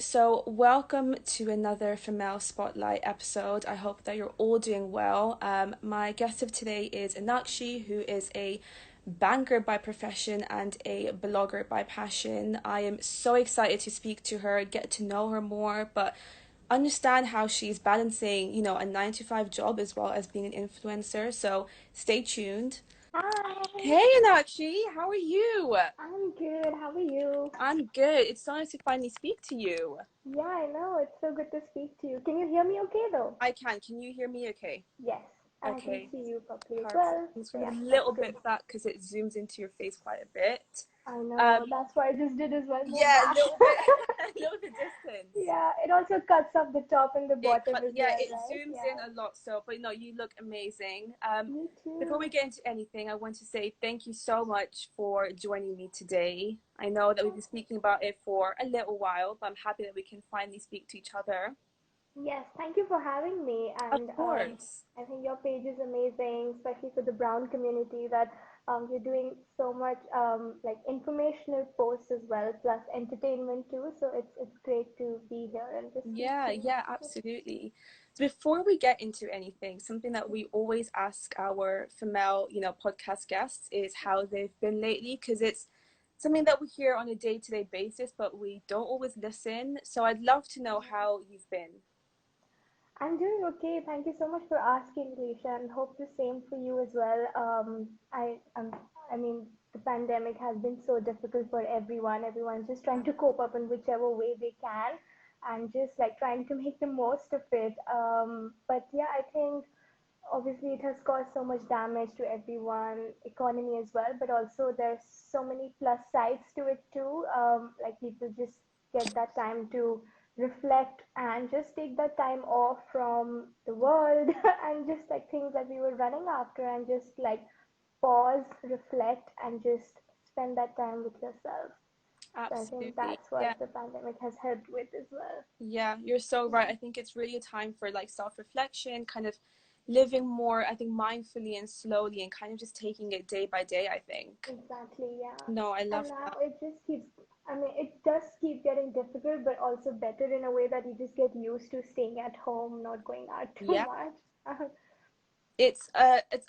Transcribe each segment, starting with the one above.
So welcome to another FMLLE Spotlight episode. I hope that you're all doing well. My guest of today is Inakshi, who is a banker by profession and a blogger by passion. I am so excited to speak to her, get to know her more, but understand how she's balancing, a 9 to 5 job as well as being an influencer. So stay tuned. Hi, Hey Inakshi, how are you? I'm good. How are you? I'm good. It's so nice to finally speak to you. Yeah, I know. It's so good to speak to you. Can you hear me okay though? I can. Can you hear me okay? Yes, and I can Okay, see you properly as perfect. well. I'm just So going to yeah, move a that's little good. bit back because it zooms into your face quite a bit. I Um, know. That's what I just did as well. Move yeah, a back. little bit, a little bit distance. Yeah, it also cuts off the top and the It bottom cut, as yeah, well, it right? zooms in Yeah. a lot. So, but no, you look amazing. Me Before we too. get into anything, I want to say thank you so much for joining me today. I know that we've been speaking about it for a little while, but I'm happy that we can finally speak to each other. Yes, thank you for having me. Of And course. I think your page is amazing, especially for the brown community. That you're doing so much like informational posts as well, plus entertainment too. So it's great to be here and just speak Yeah, to you. yeah, absolutely. So before we get into anything, something that we always ask our female, podcast guests is how they've been lately, because it's something that we hear on a day-to-day basis, but we don't always listen. So I'd love to know how you've been. I'm doing okay. Thank you so much for asking, Alicia, and hope the same for you as well. I mean, the pandemic has been so difficult for everyone. Everyone's just trying to cope up in whichever way they can, and just like trying to make the most of it. But yeah, I think obviously it has caused so much damage to everyone, economy as well. But also there's so many plus sides to it too. Like people just get that time to reflect and just take that time off from the world and just like things that we were running after and just like pause, reflect, and just spend that time with yourself. So I think Absolutely. that's Yeah. what the pandemic has helped with as well. Yeah, you're so right. I think it's really a time for like self-reflection, kind of living more, I think, mindfully and slowly and kind of just taking it day by day, I think. Exactly, yeah. No, I And love now that. it just keeps, I mean, it does keep getting difficult, but also better in a way that you just get used to staying at home, not going out too Yeah. much. It's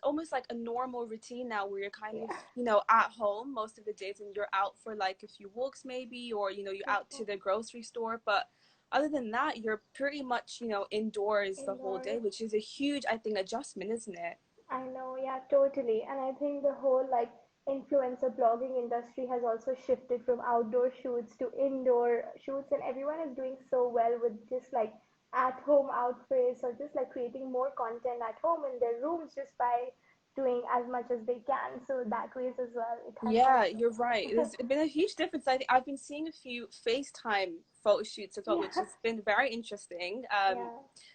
almost like a normal routine now where you're kind of, Yeah, at home most of the days and you're out for like a few walks maybe, or, you're out to the grocery store. But other than that, you're pretty much, indoors the whole day, indoors. which is a huge, I think, adjustment, isn't it? I know, yeah, totally. And I think the whole like influencer blogging industry has also shifted from outdoor shoots to indoor shoots, and everyone is doing so well with just like at home outfits or just like creating more content at home in their rooms just by doing as much as they can. So that ways as well, it has Yeah, also. you're right. There's been a huge difference. I think I've been seeing a few FaceTime photo shoots as well, which Yeah, has been very interesting. yeah,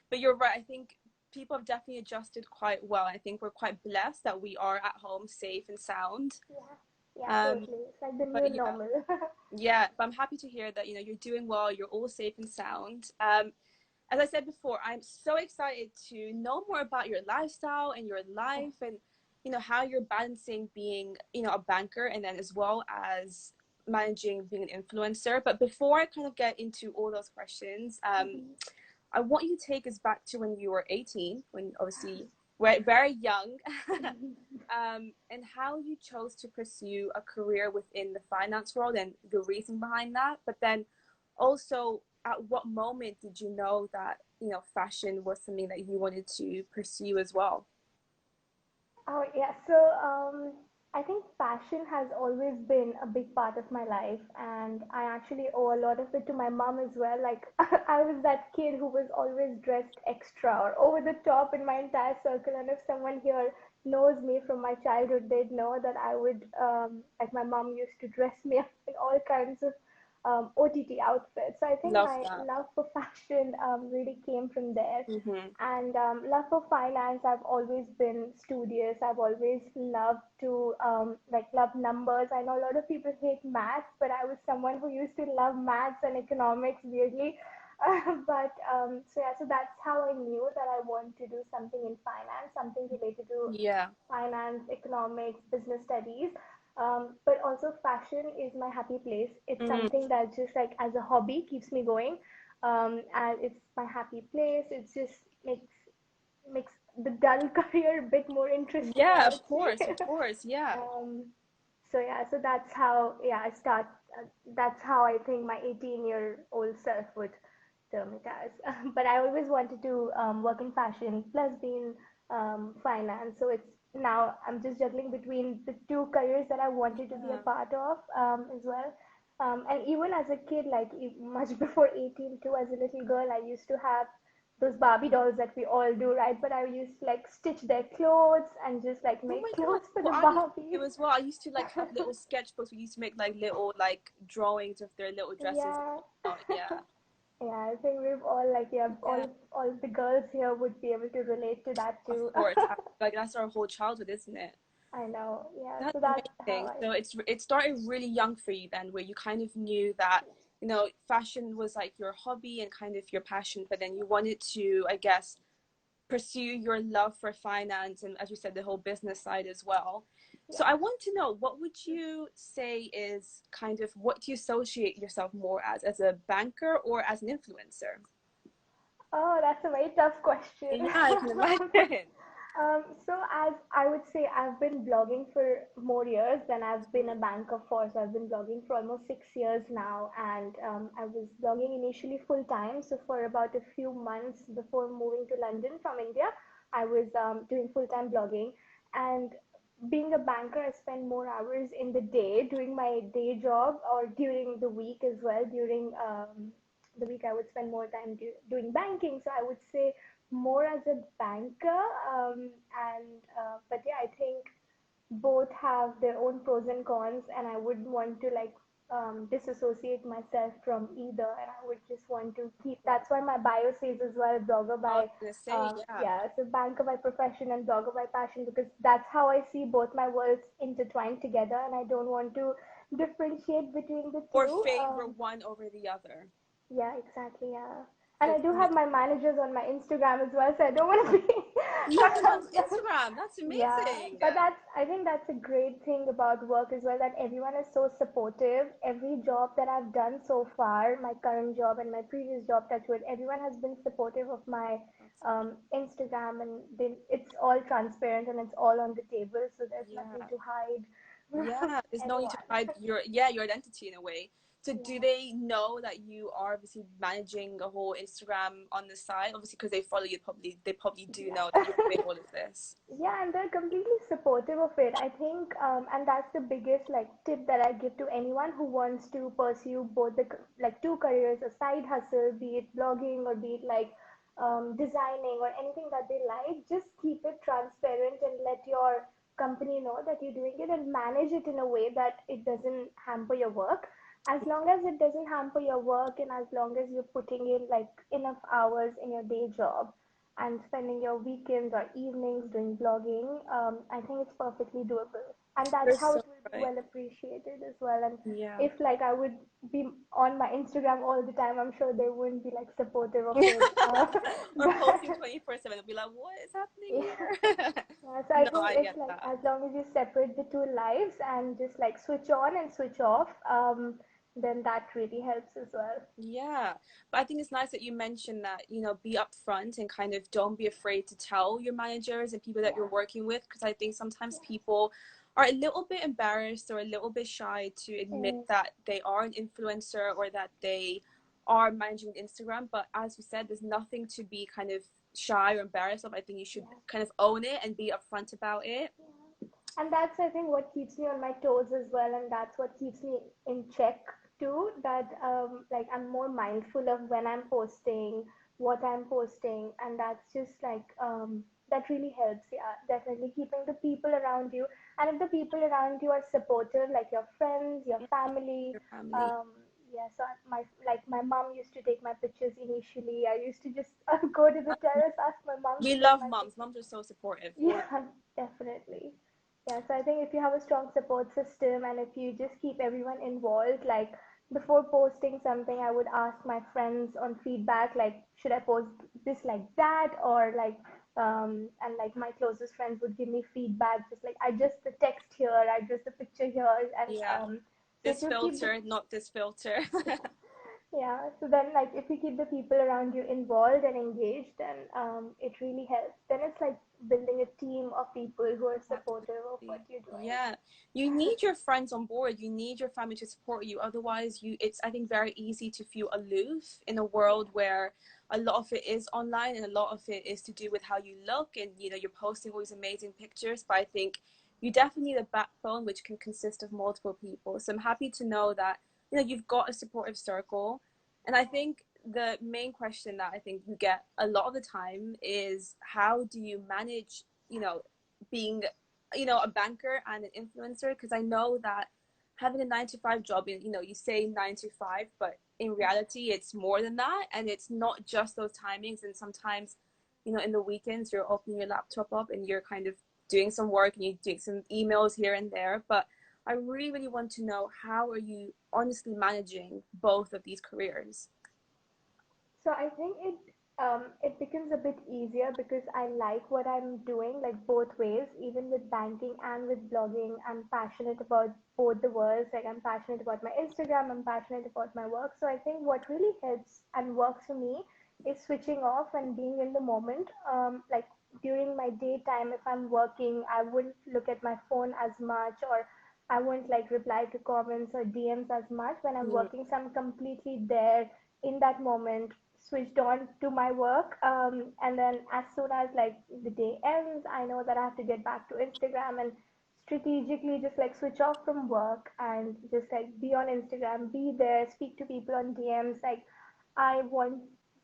But you're right. I think people have definitely adjusted quite well. I think we're quite blessed that we are at home safe and sound. yeah, yeah, Um, totally. It's like the new but yeah, normal. yeah. But I'm happy to hear that you're doing well. You're all safe and sound. As I said before, I'm so excited to know more about your lifestyle and your life and how you're balancing being a banker and then as well as managing being an influencer. But before I kind of get into all those questions, I want you to take us back to when you were 18, when obviously we're very young, and how you chose to pursue a career within the finance world and the reason behind that. But then also, at what moment did you know that, fashion was something that you wanted to pursue as well? Oh, yeah. So, I think fashion has always been a big part of my life, and I actually owe a lot of it to my mom as well. Like, I was that kid who was always dressed extra or over the top in my entire circle, and if someone here knows me from my childhood, they'd know that I would, like, my mom used to dress me up in all kinds of OTT outfits. So I think Love my that. love for fashion really came from there. Mm-hmm. And love for finance, I've always been studious. I've always loved to like love numbers. I know a lot of people hate maths, but I was someone who used to love maths and economics weirdly. But so yeah, so that's how I knew that I want to do something in finance, something related to Yeah. finance, economics, business studies. But also fashion is my happy place. It's Mm, something that just like as a hobby keeps me going. And it's my happy place. It just makes the dull career a bit more interesting, yeah, I would say. of course, yeah. um, so yeah, so that's how I start. That's how I think my 18-year-old self would term it as. But I always wanted to work in fashion, plus be in finance. So it's now I'm just juggling between the two careers that I wanted to be a Yeah. part of as well. And even as a kid, like much before 18 too, as a little girl, I used to have those Barbie dolls that we all do, right? But I used to like stitch their clothes and just like Oh make my God. clothes for the Well, I used to Barbies. do as well. I used to like have little sketchbooks. We used to make like little like drawings of their little dresses. Yeah. Oh, yeah. Yeah, I think we've all like yeah, Yeah. all the girls here would be able to relate to that Of too. course. Like that's our whole childhood, isn't it? I know. Yeah, That's so that's how amazing. I. So it started really young for you then, where you kind of knew that, fashion was like your hobby and kind of your passion, but then you wanted to, I guess, pursue your love for finance and, as you said, the whole business side as well. So Yeah. I want to know, what would you say is kind of what do you associate yourself more as a banker or as an influencer? Oh, that's a very tough question. Yeah, I can imagine. So as I would say, I've been blogging for more years than I've been a banker for. So I've been blogging for almost 6 years now, and I was blogging initially full time. So for about a few months before moving to London from India, I was doing full time blogging, and being a banker, I spend more hours in the day doing my day job or during the week as well. During the week, I would spend more time doing banking. So I would say more as a banker. And but yeah, I think both have their own pros and cons, and I wouldn't want to like disassociate myself from either, and I would just want to keep. That's why my bio says as well, blogger I was by gonna say, yeah. yeah, so banker by profession and blogger by passion, because that's how I see both my worlds intertwined together, and I don't want to differentiate between the Or two. favor one over the other. Yeah, exactly. Yeah. And I It's do have my managers on my Instagram as well, so I don't want to be. You have them on Instagram. That's Yeah, amazing. but I think that's a great thing about work as well, that everyone is so supportive. Every job that I've done so far, my current job and my previous job, Touchwood, everyone has been supportive of my That's amazing. Instagram, and it's all transparent and it's all on the table, so there's nothing Yeah. to hide from Yeah. There's no need to anyone. hide your identity in a way. So do Yeah. they know that you are obviously managing a whole Instagram on the side? Obviously, because they follow you, they probably do know that Yeah. you're doing all of this. Yeah, and they're completely supportive of it. I think, and that's the biggest like tip that I give to anyone who wants to pursue both the like two careers, a side hustle, be it blogging or be it like designing or anything that they like. Just keep it transparent and let your company know that you're doing it, and manage it in a way that it doesn't hamper your work. As long as it doesn't hamper your work, and as long as you're putting in like enough hours in your day job and spending your weekends or evenings doing blogging, I think it's perfectly doable. And that's You're how so it will be right. well appreciated as well. And Yeah. if like I would be on my Instagram all the time, I'm sure they wouldn't be like supportive of it. Or But posting 24/7, they'll be like, "What is happening yeah. here?" So I No, think I it's get like that. as long as you separate the two lives and just like switch on and switch off, then that really helps as well. Yeah, but I think it's nice that you mentioned that, be upfront and kind of don't be afraid to tell your managers and people that you're Yeah. working with, because I think sometimes people are a little bit embarrassed or a little bit shy to admit Mm, that they are an influencer or that they are managing Instagram. But as you said, there's nothing to be kind of shy or embarrassed of. I think you should yeah. kind of own it and be upfront about it. Yeah. And that's, I think, what keeps me on my toes as well, and that's what keeps me in check too. That like I'm more mindful of when I'm posting, what I'm posting, and that's just like that really helps. Yeah, definitely keeping the people around you, and if the people around you are supportive, like your friends, your family, Your family. um, yeah. So my mom used to take my pictures initially. I used to just go to the terrace, ask my mom to We take love my moms. pictures. Moms are so supportive. Yeah, definitely. Yeah, so I think if you have a strong support system and if you just keep everyone involved, like before posting something, I would ask my friends on feedback, like, should I post this like that? Or like, and like my closest friends would give me feedback, just like I just the text here, I just the picture here, and Yeah. so it This would keep the filter, not this filter. yeah. So then, like, if you keep the people around you involved and engaged, then it really helps. Then it's like building a team of people who are supportive of what Absolutely. you're doing. Yeah. You need your friends on board. You need your family to support you. Otherwise, it's, I think, very easy to feel aloof in a world where a lot of it is online and a lot of it is to do with how you look, and you're posting all these amazing pictures. But I think you definitely need a backbone which can consist of multiple people. So I'm happy to know that you've got a supportive circle. And I think the main question that I think you get a lot of the time is, how do you manage being a banker and an influencer? Because I know that having a 9 to 5 job, you say 9 to 5, but in reality it's more than that, and it's not just those timings. And sometimes in the weekends you're opening your laptop up and you're kind of doing some work and you're doing some emails here and there. But I really, really want to know, how are you honestly managing both of these careers? So I think it becomes a bit easier because I like what I'm doing, like both ways, even with banking and with blogging. I'm passionate about both the worlds. Like I'm passionate about my Instagram, I'm passionate about my work. So I think what really helps and works for me is switching off and being in the moment. Like during my daytime, if I'm working, I wouldn't look at my phone as much, or I won't like reply to comments or DMs as much when I'm Mm, working. So I'm completely there in that moment, switched on to my work, and then as soon as like the day ends, I know that I have to get back to Instagram and strategically just like switch off from work and just like be on Instagram, be there, speak to people on DMs. Like I want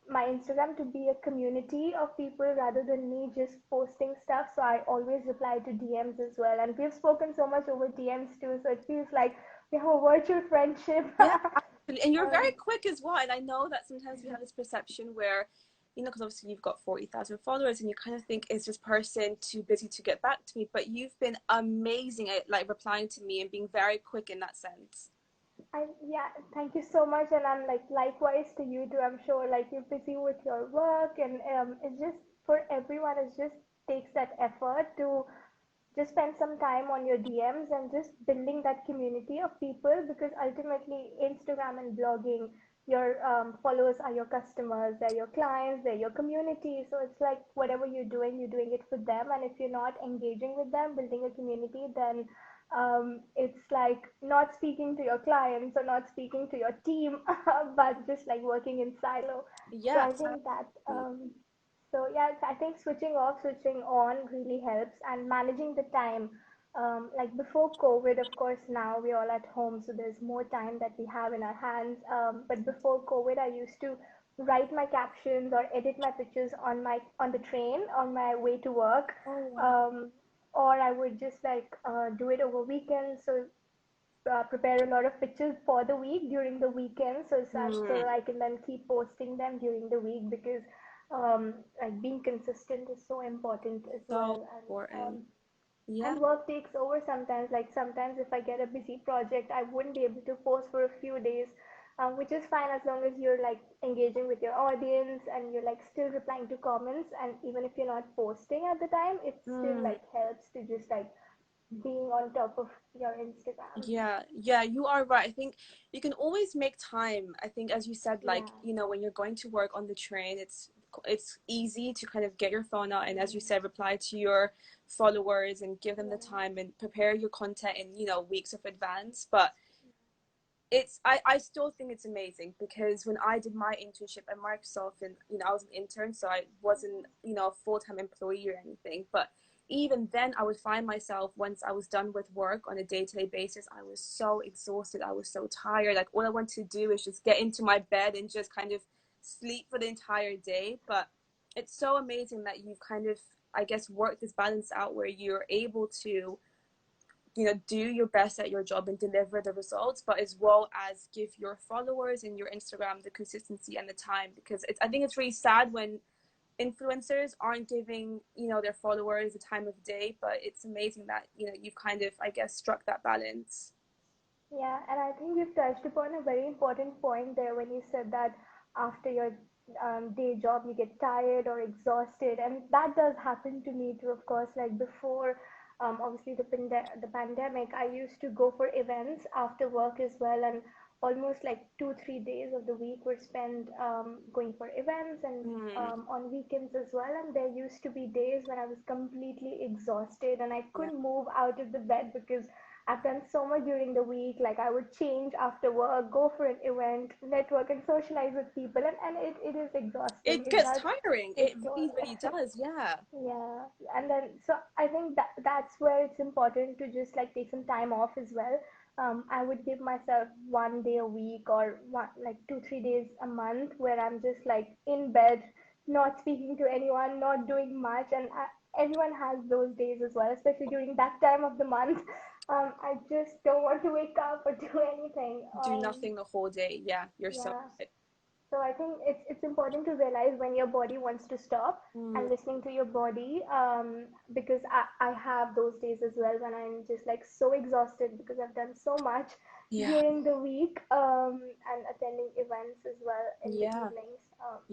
my Instagram to be a community of people rather than me just posting stuff. So I always reply to DMs as well, and we've spoken so much over DMs too, so it feels like we have a virtual friendship. yeah, absolutely. And you're very um, quick as well. And I know that sometimes we have this perception where, because obviously you've got 40,000 followers and you kind of think, is this person too busy to get back to me? But you've been amazing at like replying to me and being very quick in that sense. yeah, thank you so much, and I'm like likewise to you too. I'm sure like you're busy with your work, and it's just for everyone. It just takes that effort to just spend some time on your DMs and just building that community of people, because ultimately Instagram and blogging, your followers are your customers, they're your clients, they're your community. So it's like whatever you're doing it for them. And if you're not engaging with them, building a community, then it's like not speaking to your clients or not speaking to your team, but just like working in silo. So Yeah, I think that absolutely. so yeah, I think switching off, switching on really helps, and managing the time. Like before COVID, of course, now we're all at home, so there's more time that we have in our hands. But before COVID, I used to write my captions or edit my pictures on the train on my way to work, Oh, wow. um, or I would just like do it over weekends. So prepare a lot of pictures for the week during the weekend, so Hmm, that I can then keep posting them during the week, because like being consistent is so important as so well. important. And Yeah. work takes over sometimes. Like sometimes if I get a busy project, I wouldn't be able to post for a few days, which is fine as long as you're like engaging with your audience and you're like still replying to comments. And even if you're not posting at the time, it still Hmm. like helps to just like being on top of your Instagram. Yeah, yeah, you are right. I think you can always make time. I think, as you said, like, Yeah. when you're going to work on the train, it's easy to kind of get your phone out and, as you said, reply to your followers and give them the Yeah. time and prepare your content in, weeks of advance. But I still think it's amazing, because when I did my internship at Microsoft, and I was an intern, so I wasn't a full-time employee or anything, but even then I would find myself, once I was done with work on a day-to-day basis, I was so exhausted, I was so tired, like all I wanted to do is just get into my bed and just kind of sleep for the entire day. But it's so amazing that you've kind of, I guess, worked this balance out where you're able to do your best at your job and deliver the results, but as well as give your followers and your Instagram the consistency and the time. Because I think it's really sad when influencers aren't giving their followers the time of day. But it's amazing that you've kind of, I guess, struck that balance. Yeah, and I think you've touched upon a very important point there when you said that after your day job, you get tired or exhausted, and that does happen to me too. Of course, like before, obviously the pandemic, I used to go for events after work as well, and almost like 2 3 days of the week were spent going for events and Mm, on weekends as well. And there used to be days when I was completely exhausted and I yeah. couldn't move out of the bed because I've done so much during the week. Like I would change after work, go for an event, network and socialize with people, and it is exhausting. It It gets does tiring. It take toll. really, really does. Yeah. Yeah, and then so I think that's where it's important to just like take some time off as well. I would give myself 1 day a week or one, like 2 3 days a month where I'm just like in bed, not speaking to anyone, not doing much, and everyone has those days as well, especially during that time of the month. I just don't want to wake up or do anything. Do nothing the whole day. Yeah, you're so Yeah, right. so I think it's important to realize when your body wants to stop Mm, and listening to your body, because I have those days as well when I'm just like so exhausted because I've done so much yeah. during the week, and attending events as well in the Yeah. evenings.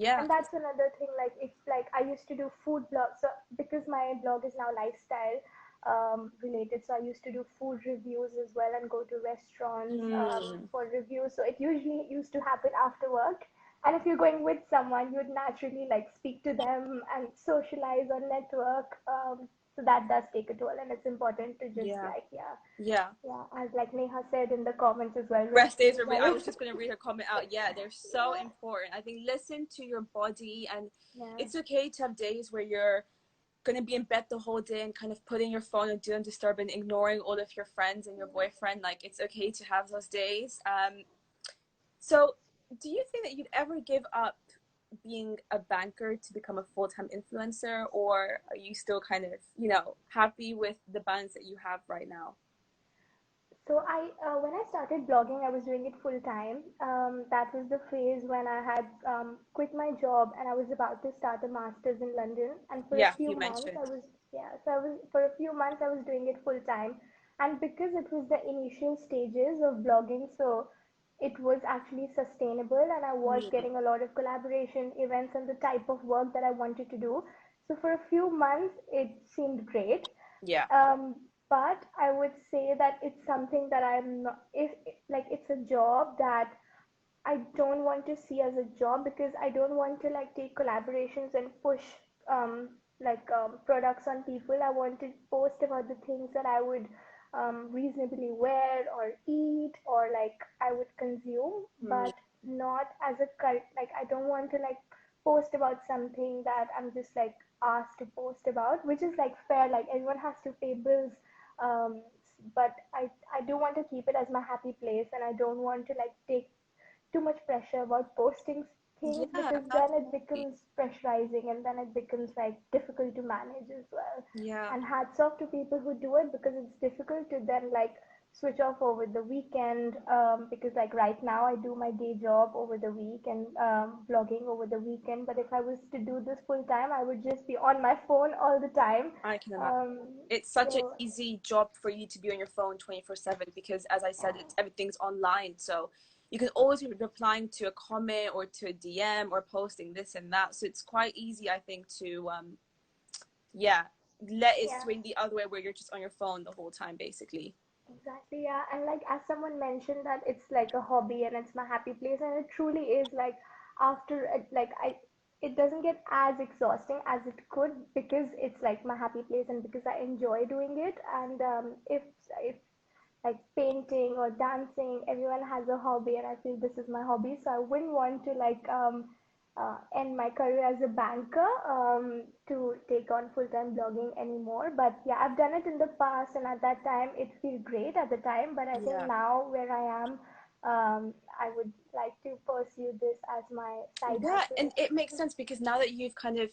Yeah. And that's another thing, like it's like I used to do food blog, so because my blog is now lifestyle related, so I used to do food reviews as well and go to restaurants Mm, for reviews, so it usually used to happen after work. And if you're going with someone, you'd naturally like speak to them and socialize or network. So that does take a toll, and it's important to just yeah. like Yeah. yeah, as like Neha said in the comments as well, Rest rest days is are I like was just going to read her comment out. Yeah, they're so yeah, important. I think listen to your body, and yeah, it's okay to have days where you're going to be in bed the whole day and kind of putting your phone and doing disturb and ignoring all of your friends and your boyfriend. Like it's okay to have those days. So do you think that you'd ever give up being a banker to become a full-time influencer, or are you still kind of, happy with the balance that you have right now? So when I started blogging, I was doing it full time. That was the phase when I had quit my job and I was about to start a master's in London. And for a Yeah, few you months, mentioned. so I was for a few months I was doing it full time. And because it was the initial stages of blogging, so it was actually sustainable, and I was Mm, getting a lot of collaboration events and the type of work that I wanted to do. So for a few months, it seemed great. yeah. um, but I would say that it's something that I'm not, if like it's a job that I don't want to see as a job, because I don't want to like take collaborations and push products on people. I want to post about the things that I would reasonably wear or eat or like I would consume, Mm, but not as a cult. Like I don't want to like post about something that I'm just like asked to post about, which is like fair. Like everyone has to pay bills, um, but I do want to keep it as my happy place, and I don't want to like take too much pressure about posting things, yeah, because then it absolutely. becomes pressurizing and then it becomes like difficult to manage as well. Yeah. And hats off to people who do it, because it's difficult to then like switch off over the weekend, because like right now I do my day job over the week and blogging over the weekend, but if I was to do this full time, I would just be on my phone all the time. I can imagine. um, It's such an so easy job for you to be on your phone 24/7 because, as I said, it's everything's online. So you can always be replying to a comment or to a DM or posting this and that. So it's quite easy, I think, to yeah, let it yeah. swing the other way where you're just on your phone the whole time, basically. Exactly, yeah. And like as someone mentioned that it's like a hobby and it's my happy place, and it truly is. Like after like I it doesn't get as exhausting as it could, because it's like my happy place and because I enjoy doing it. And if like painting or dancing, everyone has a hobby, and I feel this is my hobby, so I wouldn't want to like end my career as a banker to take on full-time blogging anymore. But yeah, I've done it in the past, and at that time it felt great at the time. But I think Yeah. now where I am, I would like to pursue this as my side Yeah, and hustle. it makes sense because now that you've kind of,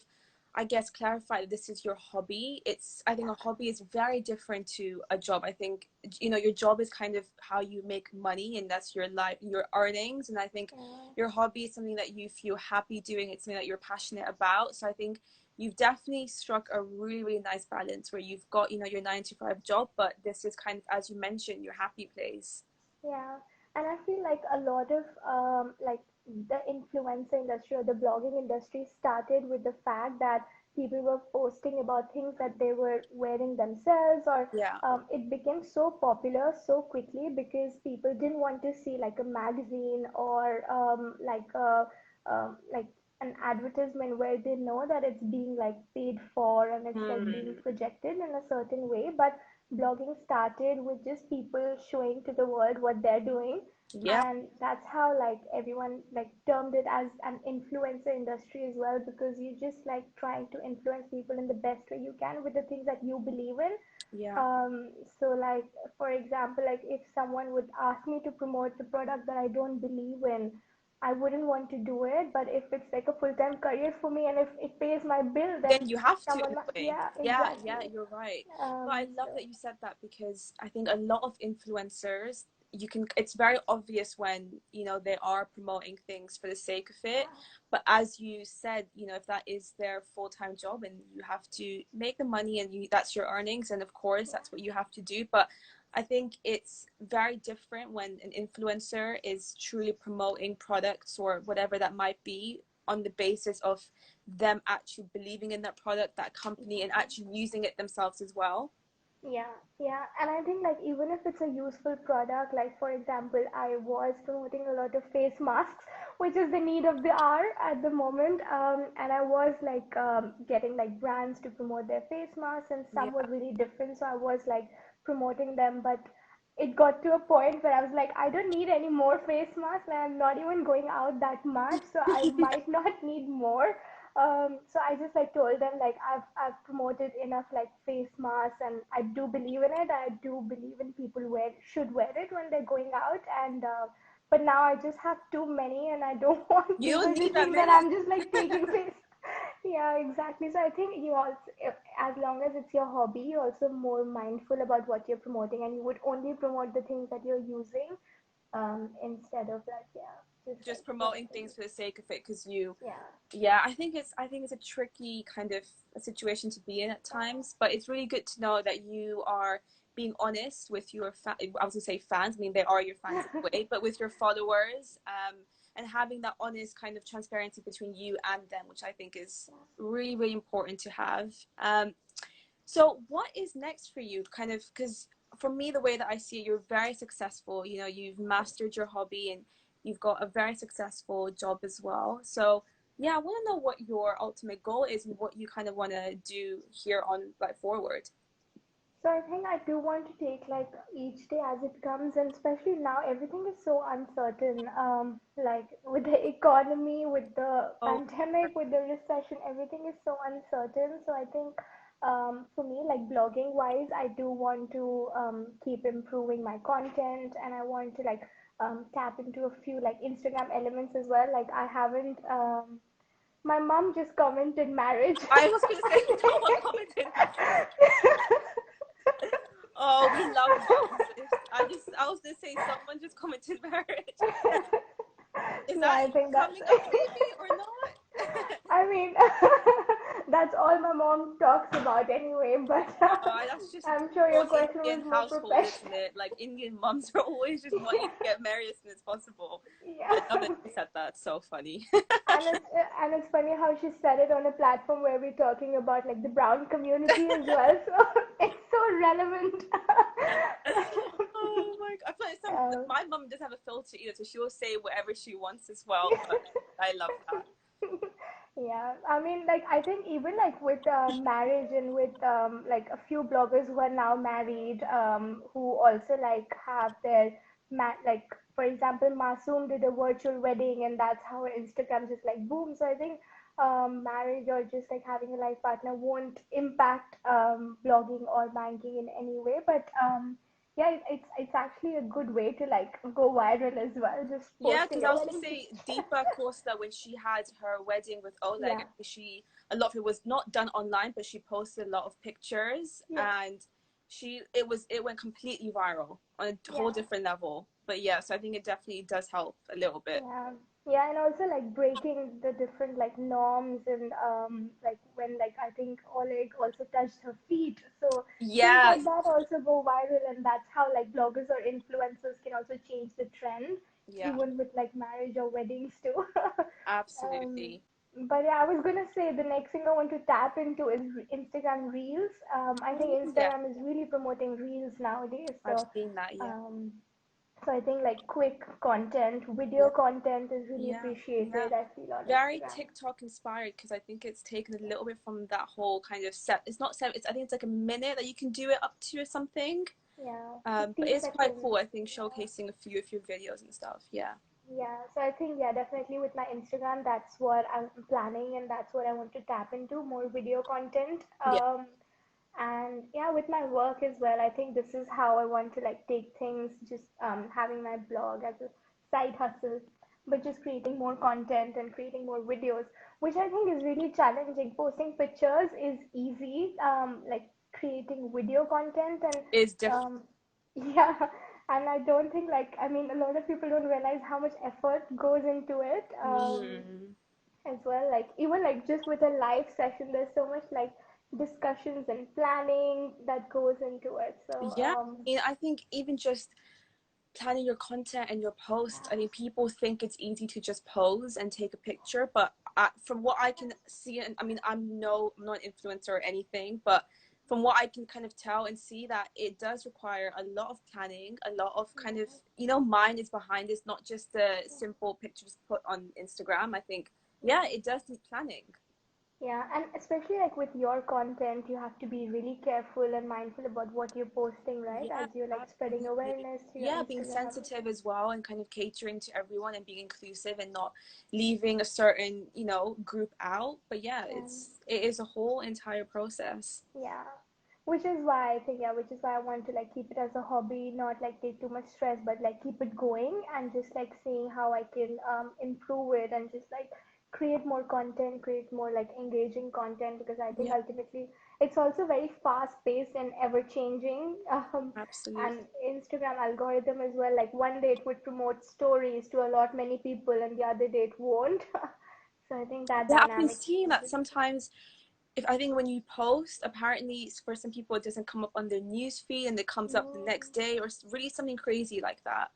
I guess, clarified that this is your hobby, I think a hobby is very different to a job. I think, your job is kind of how you make money and that's your life, your earnings. And I think Yeah. your hobby is something that you feel happy doing. It's something that you're passionate about. So I think you've definitely struck a really, really nice balance where you've got, your 9 to 5 job, but this is kind of, as you mentioned, your happy place. Yeah, and I feel like a lot of the influencer industry or the blogging industry started with the fact that people were posting about things that they were wearing themselves, or Yeah. it became so popular so quickly because people didn't want to see like a magazine or like an advertisement where they know that it's being like paid for and it's like being Hmm. projected in a certain way. But blogging started with just people showing to the world what they're doing, Yeah. and that's how like everyone like termed it as an influencer industry as well, because you just like trying to influence people in the best way you can with the things that you believe in. Yeah. So like for example, like if someone would ask me to promote the product that I don't believe in, I wouldn't want to do it. But if it's like a full-time career for me and if it pays my bill, then Then you have to in someone a way. yeah, Yeah, yeah, exactly. you're right. But I love So that you said that, because I think a lot of influencers, you can, it's very obvious when, you know, they are promoting things for the sake of it. But as you said, you know, if that is their full-time job and you have to make the money and you, that's your earnings, and of course that's what you have to do. But I think it's very different when an influencer is truly promoting products or whatever that might be on the basis of them actually believing in that product, that company, and actually using it themselves as well. yeah, yeah, and I think like even if it's a useful product, like for example, I was promoting a lot of face masks, which is the need of the hour at the moment, and I was like getting like brands to promote their face masks, and some were Yeah. really different, so I was like promoting them, but it got to a point where I was like, I don't need any more face masks, and I'm not even going out that much, so I might not need more. So I just like told them like I've promoted enough like face masks, and I do believe in it. I do believe in people should wear it when they're going out, and but now I just have too many, and I don't want You people don't to need that think that many. I'm just like taking face. Yeah, exactly. So I think you also, as long as it's your hobby, you're also more mindful about what you're promoting, and you would only promote the things that you're using, instead of like yeah, just like Just promoting whatever things you. for the sake of it because you, Yeah. yeah, I think it's a tricky kind of a situation to be in at times, but it's really good to know that you are being honest with your I was gonna say fans, I mean they are your fans in a way, but with your followers, and having that honest kind of transparency between you and them, which I think is really, really important to have. So what is next for you? Kind of, because for me, the way that I see it, you're very successful. You know, you've mastered your hobby and you've got a very successful job as well. So yeah, I want to know what your ultimate goal is and what you kind of want to do here on like forward. So I think I do want to take like each day as it comes, and especially now everything is so uncertain. Like with the economy, with the Oh, pandemic, with the recession, everything is so uncertain. So I think for me, like blogging wise, I do want to keep improving my content, and I want to like tap into a few like Instagram elements as well. Like I haven't. My mom just commented marriage. I was gonna say someone commented. Oh, we love moms. I was gonna say someone just commented marriage. Is Yeah, that I think that's. coming up maybe or not? I mean, that's all my mom talks about anyway. But Oh, that's just a I'm sure typical your question was Indian more household, professional. isn't it? Like Indian moms are always just want you to get married as soon as possible. I love Yeah. that you said that. It's so funny. And it's funny how she said it on a platform where we're talking about like the brown community as well. So it's so relevant. Oh my god! I feel like um, my mum doesn't have a filter either, so she'll say whatever she wants as well. But I love that. yeah, I mean, like, I think even like with marriage and with like a few bloggers who are now married, who also like have their like, for example, Masoom did a virtual wedding, and that's how her Instagram just like boom. So I think marriage or just like having a life partner won't impact blogging or banking in any way, but yeah, it's actually a good way to like go viral as well, just Yeah, posting because I your was gonna wedding say picture. Deepa Costa, when she had her wedding with Oleg, Yeah, she, a lot of it was not done online, but she posted a lot of pictures, yeah, and it went completely viral on a whole yeah. different level. But yeah, so I think it definitely does help a little bit. Yeah, Yeah, and also like breaking the different like norms and like when like I think Oleg also touched her feet. So things Yeah, like that also go viral, and that's how like bloggers or influencers can also change the trend, yeah, even with like marriage or weddings too. um, absolutely. but yeah, I was gonna say the next thing I want to tap into is Instagram Reels. I think Oh, yeah, Instagram is really promoting Reels nowadays. I've So seen that. Yeah, um, so I think like quick content, yeah, video content is really yeah, yeah. appreciated, I feel, on Very Instagram. TikTok inspired because I think it's taken a little bit from that whole kind of set. It's not set. It's I think it's like a minute that you can do it up to or something. Yeah, But 15 it's quite seconds. cool. I think Yeah. showcasing a few of your videos and stuff. Yeah, Yeah, so I think, yeah, definitely with my Instagram, that's what I'm planning and that's what I want to tap into, more video content. yeah, And yeah, with my work as well, I think this is how I want to like take things, just having my blog as a side hustle, but just creating more content and creating more videos, which I think is really challenging. Posting pictures is easy, like creating video content and it's different. um, yeah, and I don't think like, I mean, a lot of people don't realize how much effort goes into it. Mm. As well, like even like just with a live session, there's so much like discussions and planning that goes into it. So Yeah, I think even just planning your content and your post. I mean, people think it's easy to just pose and take a picture, but from what I can see, and I mean, I'm not an influencer or anything, but from what I can kind of tell and see, that it does require a lot of planning, a lot of kind of, mind is behind this, not just a simple picture just put on Instagram. I think, yeah, it does need planning. yeah, and especially like with your content, you have to be really careful and mindful about what you're posting, right? Yeah, As you're like spreading absolutely. awareness to your Yeah, being Instagram. sensitive as well and kind of catering to everyone and being inclusive and not leaving a certain, group out. But yeah, Yeah. it is a whole entire process. Yeah. Which is why I think, yeah, which is why I want to like keep it as a hobby, not like take too much stress, but like keep it going and just like seeing how I can improve it and just like create more content, create more like engaging content, because I think Yeah, ultimately it's also very fast paced and ever changing. absolutely. And Instagram algorithm as well, like one day it would promote stories to a lot many people and the other day it won't. So I think that Yeah, I've been dynamic seeing is that really sometimes. If I think when you post, apparently for some people it doesn't come up on their news feed and it comes up the mm. next day or really something crazy like that.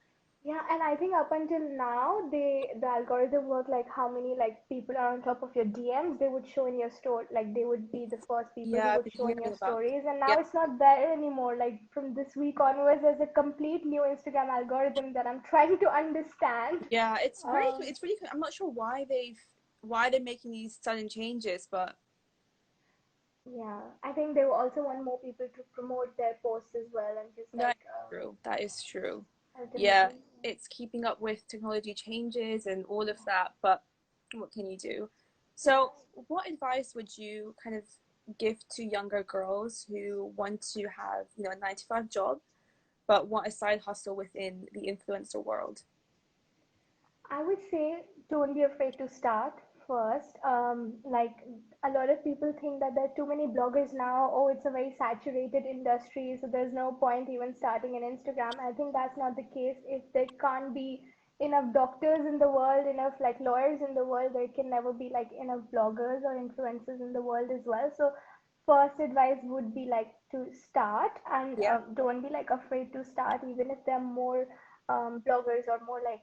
Yeah, and I think up until now, the algorithm worked like how many like people are on top of your DMs, they would show in your store, like they would be the first people who Yeah, I've would been show in your hearing about. stories, and now Yeah, it's not there anymore. Like from this week onwards, there's a complete new Instagram algorithm that I'm trying to understand. yeah, Um, it's really. I'm not sure why they're making these sudden changes, but yeah, I think they also want more people to promote their posts as well, and just that like is true. That is true. Yeah, ultimately. it's keeping up with technology changes and all of that, but what can you do? Yeah. So, what advice would you kind of give to younger girls who want to have, a 9 to 5 job, but want a side hustle within the influencer world? I would say don't be afraid to start first. Like a lot of people think that there are too many bloggers now. Oh, it's a very saturated industry, so there's no point even starting an Instagram. I think that's not the case. If there can't be enough doctors in the world, enough like lawyers in the world, there can never be like enough bloggers or influencers in the world as well. So first advice would be like to start and Yeah. don't be like afraid to start, even if there are more bloggers or more like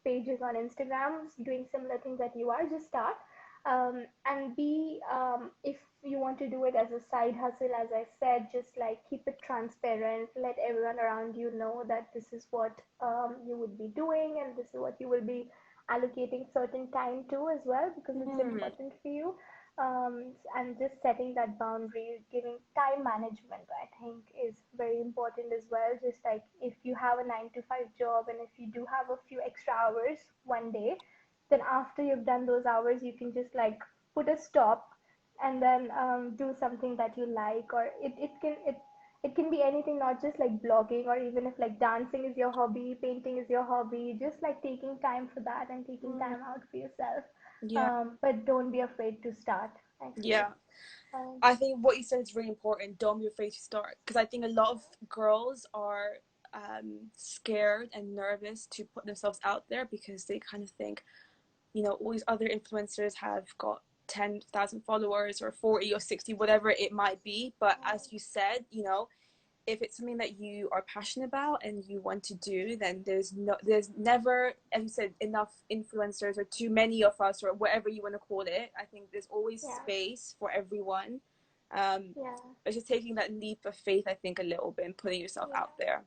pages on Instagram doing similar things that you are, just start. And be, if you want to do it as a side hustle, as I said, just like keep it transparent, let everyone around you know that this is what you would be doing and this is what you will be allocating certain time to as well, because it's Mm, important for you. And just setting that boundary, giving time management, I think is very important as well. Just like if you have a 9 to 5 job and if you do have a few extra hours one day, then after you've done those hours, you can just like put a stop and then do something that you like, or it can be anything, not just like blogging, or even if like dancing is your hobby, painting is your hobby, just like taking time for that and taking mm, time out for yourself. yeah. But don't be afraid to start, I feel. Yeah. Um, I think what you said is really important. Don't be afraid to start. Because I think a lot of girls are scared and nervous to put themselves out there because they kind of think, you know, all these other influencers have got 10,000 followers or 40 or 60, whatever it might be. But as you said, you know, if it's something that you are passionate about and you want to do, then there's never, as you said, enough influencers or too many of us or whatever you want to call it. I think there's always space for everyone. But just taking that leap of faith, I think, a little bit, and putting yourself out there.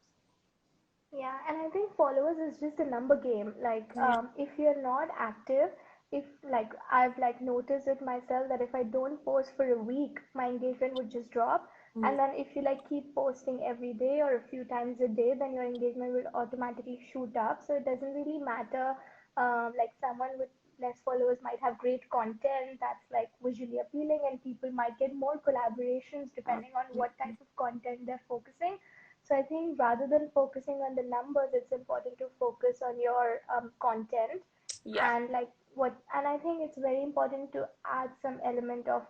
Yeah, and I think followers is just a number game. Like, if you're not active, if like I've like noticed it myself that if I don't post for a week, my engagement would just drop. And then if you like keep posting every day or a few times a day, then your engagement will automatically shoot up. So it doesn't really matter. Like someone with less followers might have great content that's like visually appealing, and people might get more collaborations depending on what type of content they're focusing. So I think rather than focusing on the numbers, it's important to focus on your content and like what. And I think it's very important to add some element of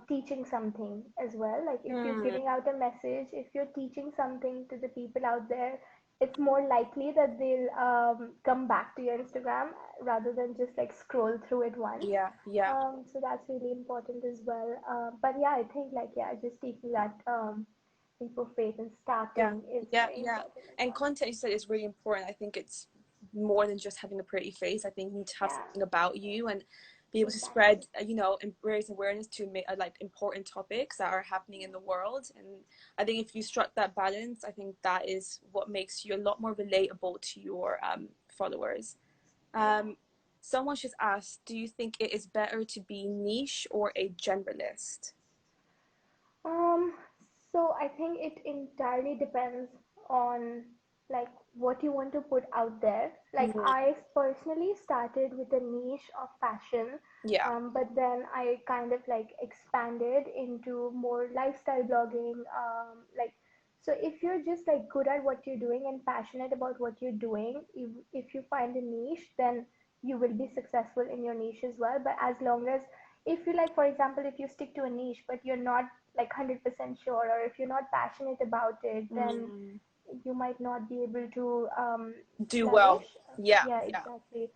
teaching something as well. Like if you're giving out a message, if you're teaching something to the people out there, it's more likely that they'll come back to your Instagram rather than just like scroll through it once. So that's really important as well. But yeah, I think like just taking that leap of faith and starting is very important. And content, you said, is really important. I think it's more than just having a pretty face. I think you need to have something about you and be able to spread, you know, and raise awareness to like important topics that are happening in the world. And I think if you struck that balance, I think that is what makes you a lot more relatable to your followers. Someone just asked, do you think it is better to be niche or a generalist? So I think it entirely depends on like what you want to put out there. Like I personally started with a niche of fashion, but then I kind of like expanded into more lifestyle blogging. Like so if you're just like good at what you're doing and passionate about what you're doing, if you find a niche, then you will be successful in your niche as well. But as long as if you like, for example, if you stick to a niche but you're not like 100% sure, or if you're not passionate about it, then you might not be able to do flourish. well. Exactly.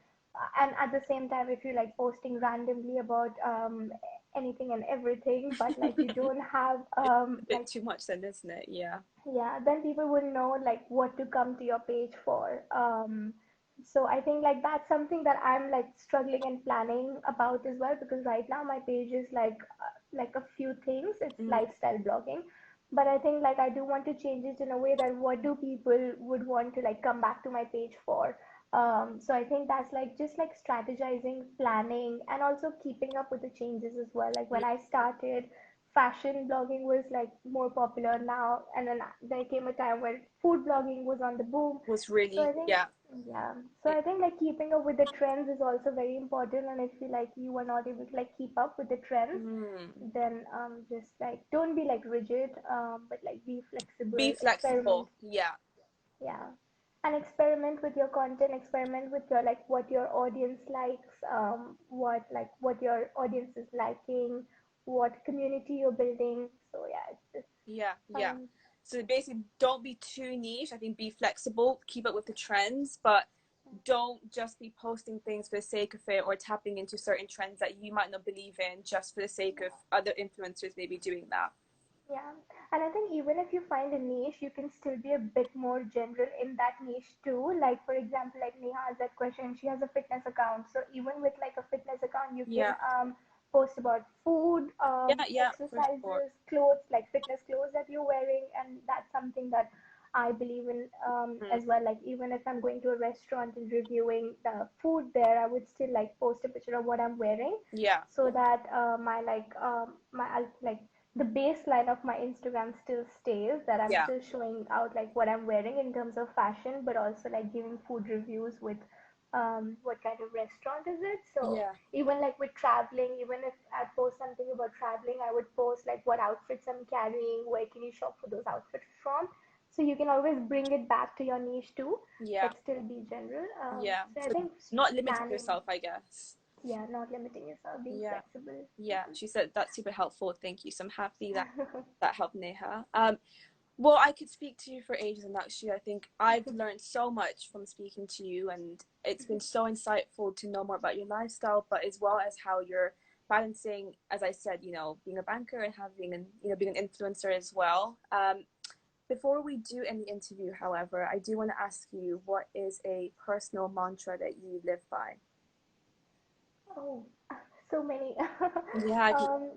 And at the same time, if you're like posting randomly about anything and everything, but like you don't have a bit like too much then, isn't it? then people wouldn't know like what to come to your page for. So I think like that's something that I'm like struggling and planning about as well, because right now my page is like a few things. It's lifestyle blogging, but I think like I do want to change it in a way that what do people would want to like come back to my page for. So I think that's like just like strategizing, planning, and also keeping up with the changes as well. Like when I started, fashion blogging was like more popular now, and then there came a time where food blogging was on the boom. Was really So I think so I think like keeping up with the trends is also very important, and if you like you are not able to like keep up with the trends, then just like don't be like rigid, but like be flexible, experiment. Yeah, and experiment with your content, experiment with your like what your audience likes, what your audience is liking, what community you're building. So it's just so basically don't be too niche. I think be flexible, keep up with the trends, but don't just be posting things for the sake of it or tapping into certain trends that you might not believe in just for the sake of other influencers maybe doing that. Yeah, and I think even if you find a niche, you can still be a bit more general in that niche too. Like for example, like Neha has that question, she has a fitness account. So even with like a fitness account, you can post about food, for sure. exercises, clothes, like fitness clothes that you're wearing, and that's something that I believe in as well. Like even if I'm going to a restaurant and reviewing the food there, I would still like post a picture of what I'm wearing, so that my like the baseline of my Instagram still stays, that I'm still showing out like what I'm wearing in terms of fashion, but also like giving food reviews with what kind of restaurant is it. So even like with traveling, even if I post something about traveling, I would post like what outfits I'm carrying, where can you shop for those outfits from. So you can always bring it back to your niche too, but still be general. So I think not limiting yourself, I guess. Not limiting yourself, being flexible. She said that's super helpful. Thank you. So I'm happy that that helped Neha. Well, I could speak to you for ages, and actually, I think I've learned so much from speaking to you, and it's been so insightful to know more about your lifestyle, but as well as how you're balancing, as I said, being a banker and having, and being an influencer as well. Before we do end the interview, however, I do want to ask you, what is a personal mantra that you live by? Oh, so many. Yeah, if you um,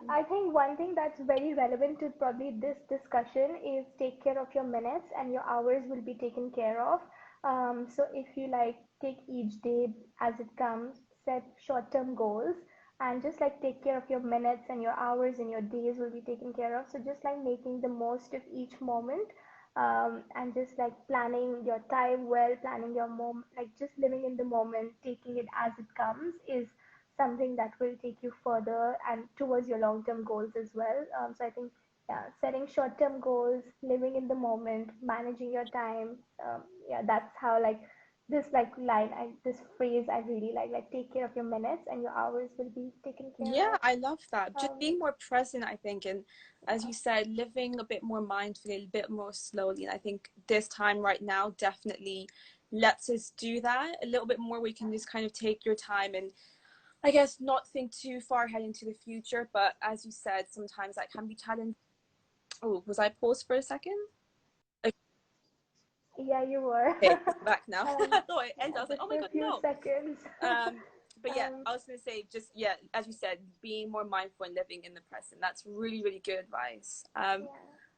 I think one thing that's very relevant to probably this discussion is take care of your minutes and your hours will be taken care of. So if you like take each day as it comes, set short-term goals and just like take care of your minutes and your hours and your days will be taken care of. So just like making the most of each moment, and just like planning your time well, planning your like just living in the moment, taking it as it comes is something that will take you further and towards your long-term goals as well. So I think, yeah, setting short-term goals, living in the moment, managing your time. Yeah, that's how like this like line, this phrase I really like take care of your minutes and your hours will be taken care Yeah, of. I love that. Just Um, being more present, I think, and as you said, living a bit more mindfully, a bit more slowly. And I think this time right now definitely lets us do that a little bit more. We can just kind of take your time and I guess not think too far ahead into the future. But as you said, sometimes that can be challenging. Oh, was I paused for a second? yeah, you were. Okay, I'm back now. I thought it ended. Yeah, I was like, just oh my for a God, few no. seconds. But yeah, um, I was gonna say just yeah, as you said, being more mindful and living in the present. That's really, really good advice. Yeah.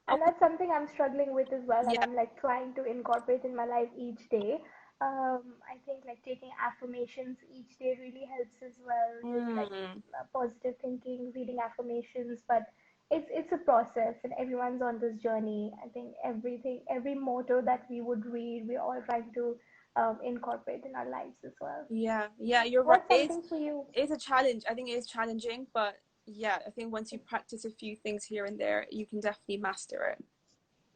I And that's something I'm struggling with as well, and yeah, I'm like trying to incorporate in my life each day. I think like taking affirmations each day really helps as well. Just like mm, positive thinking, reading affirmations, but it's a process, and everyone's on this journey. I think every motto that we would read, we're all trying to incorporate in our lives as well. yeah, you're right. What's something for you? It's a challenge. I think it is challenging, but yeah, I think once you practice a few things here and there, you can definitely master it.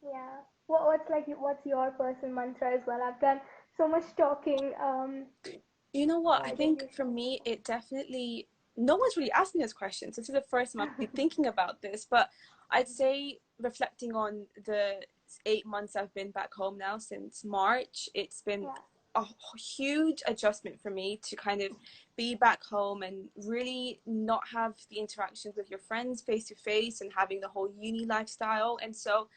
Yeah. What's your personal mantra as well? I've done so much talking. You know So what? I I think think you for me, it definitely, no one's really asking us questions. This is the first time I've been should. thinking about this, but I'd say reflecting on the 8 months I've been back home now since March, it's been Yeah. a huge adjustment for me to kind of be back home and really not have the interactions with your friends face to face and having the whole uni lifestyle. And so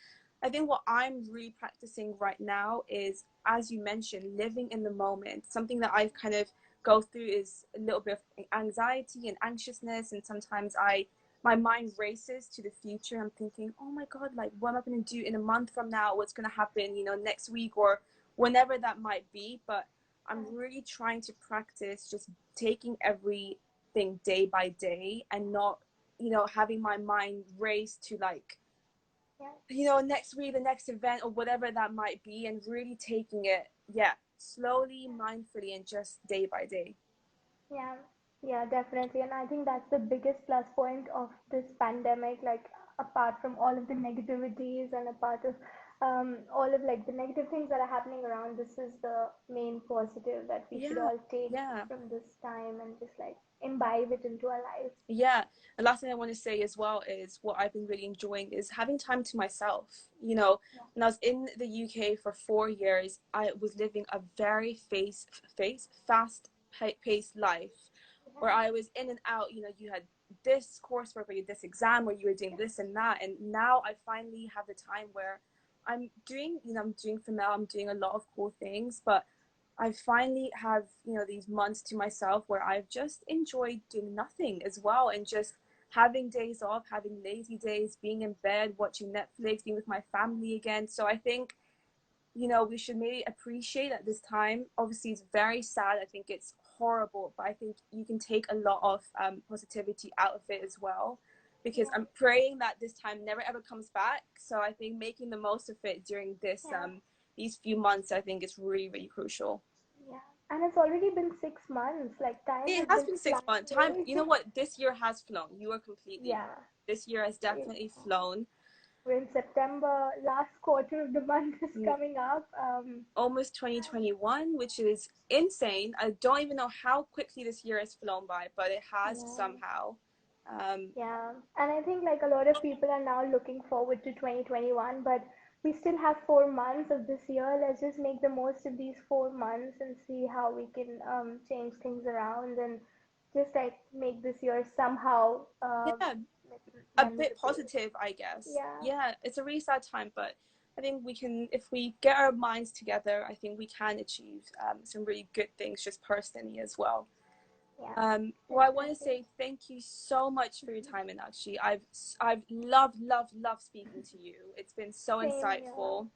I think what I'm really practicing right now is, as you mentioned, living in the moment. Something that I've kind of go through is a little bit of anxiety and anxiousness, and sometimes my mind races to the future. I'm thinking, oh my God, like what am I going to do in a month from now? What's going to happen, next week or whenever that might be. But I'm really trying to practice just taking everything day by day and not, having my mind race to like, Yeah. next week, the next event or whatever that might be, and really taking it, yeah, slowly, mindfully, and just day by day. Yeah. Yeah, definitely. And I think that's the biggest plus point of this pandemic, like apart from all of the negativities and apart of all of like the negative things that are happening around, this is the main positive that we should Yeah, all take yeah, from this time and just like imbibe it into our lives. yeah. The last thing I want to say as well is what I've been really enjoying is having time to myself. Yeah. When I was in the UK for 4 years, I was living a very fast paced life where I was in and out. You had this coursework or you had this exam where you were doing this and that, and now I finally have the time where I'm doing for now, I'm doing a lot of cool things, but I finally have, these months to myself where I've just enjoyed doing nothing as well, and just having days off, having lazy days, being in bed, watching Netflix, being with my family again. So I think, we should maybe appreciate at this time. Obviously, it's very sad. I think it's horrible, but I think you can take a lot of positivity out of it as well, because Yeah. I'm praying that this time never ever comes back. So I think making the most of it during Yeah. these few months, I think is really, really crucial. Yeah. And it's already been 6 months. Like time It has has been been 6 months. Time, flying. you know what? This year has flown. You are completely Yeah. right. This year has It, definitely flown. we're in September, last quarter of the month is Mm, coming up. almost 2021, which is insane. I don't even know how quickly this year has flown by, but it has Yeah. somehow. Yeah, and I think like a lot of people are now looking forward to 2021, but we still have 4 months of this year. Let's just make the most of these 4 months and see how we can change things around and just like make this year somehow Yeah, a bit memorable. positive, I guess. Yeah, Yeah, it's a really sad time, but I think we can, if we get our minds together, I think we can achieve some really good things just personally as well. yeah, Well, I want to definitely. say thank you so much for your time, Inakshi. I've loved speaking to you. It's been so Same here. insightful.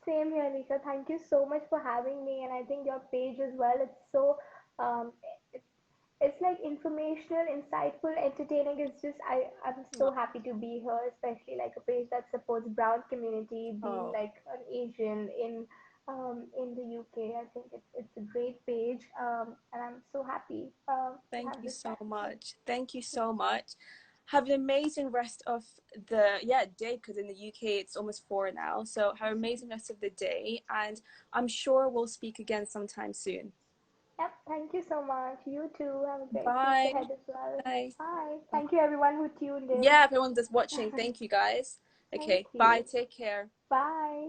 Same here, Lisa. Thank you so much for having me, and I think your page as well. It's so um, it's like informational, insightful, entertaining. It's just I'm so Oh, happy to be here, especially like a page that supports brown community, being oh, like an Asian in the UK. I think it's a great page, and I'm so happy to thank have you this so chat with you. much. Thank you so much. Have an amazing rest of the day, because in the UK it's almost 4 now. So have an amazing rest of the day, and I'm sure we'll speak again sometime soon. Yep, thank you so much. You too. Have a great week Bye. ahead as well. Bye. Bye. Thank you everyone who tuned in. Yeah, everyone that's watching, thank you guys. Thank Okay, bye. you. Take care. Bye.